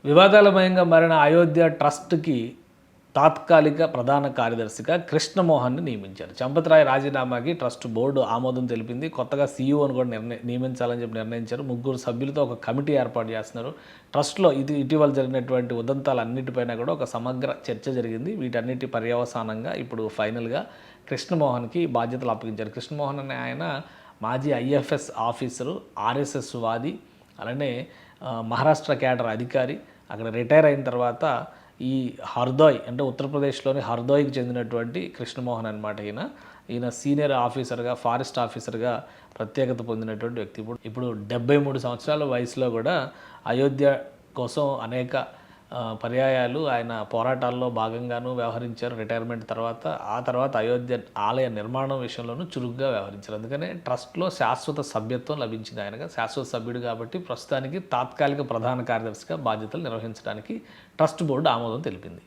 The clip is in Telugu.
వివాదాలమయంగా మారిన అయోధ్య ట్రస్ట్కి తాత్కాలిక ప్రధాన కార్యదర్శిగా కృష్ణమోహన్ని నియమించారు. చంపతిరాయ్ రాజీనామాకి ట్రస్ట్ బోర్డు ఆమోదం తెలిపింది. కొత్తగా సీఈఓను కూడా నియమించాలని చెప్పి నిర్ణయించారు. 3 సభ్యులతో ఒక కమిటీ ఏర్పాటు చేస్తున్నారు. ట్రస్ట్లో ఇటీవల జరిగినటువంటి ఉదంతాలన్నిటిపైన కూడా ఒక సమగ్ర చర్చ జరిగింది. వీటన్నిటి పర్యవసానంగా ఇప్పుడు ఫైనల్గా కృష్ణమోహన్కి బాధ్యతలు అప్పగించారు. కృష్ణమోహన్ అనే ఆయన మాజీ ఐఎఫ్ఎస్ ఆఫీసరు, ఆర్ఎస్ఎస్ వాది, అలానే మహారాష్ట్ర క్యాడర్ అధికారి. అక్కడ రిటైర్ అయిన తర్వాత ఈ హర్దోయ్ అంటే ఉత్తరప్రదేశ్లోని హర్దోయ్కి చెందినటువంటి కృష్ణమోహన్ అనమాట. ఈయన సీనియర్ ఆఫీసర్గా, ఫారెస్ట్ ఆఫీసర్గా ప్రత్యేకత పొందినటువంటి వ్యక్తి. ఇప్పుడు 73 సంవత్సరాల వయసులో కూడా అయోధ్య కోసం అనేక పర్యాయాలు ఆయన పోరాటాల్లో భాగంగానూ వ్యవహరించారు. రిటైర్మెంట్ తర్వాత ఆ తర్వాత అయోధ్య ఆలయ నిర్మాణం విషయంలోనూ చురుగ్గా వ్యవహరించారు. అందుకనే ట్రస్ట్లో శాశ్వత సభ్యత్వం లభించింది ఆయనగా. శాశ్వత సభ్యుడు కాబట్టి ప్రస్తుతానికి తాత్కాలిక ప్రధాన కార్యదర్శిగా బాధ్యతలు నిర్వహించడానికి ట్రస్ట్ బోర్డు ఆమోదం తెలిపింది.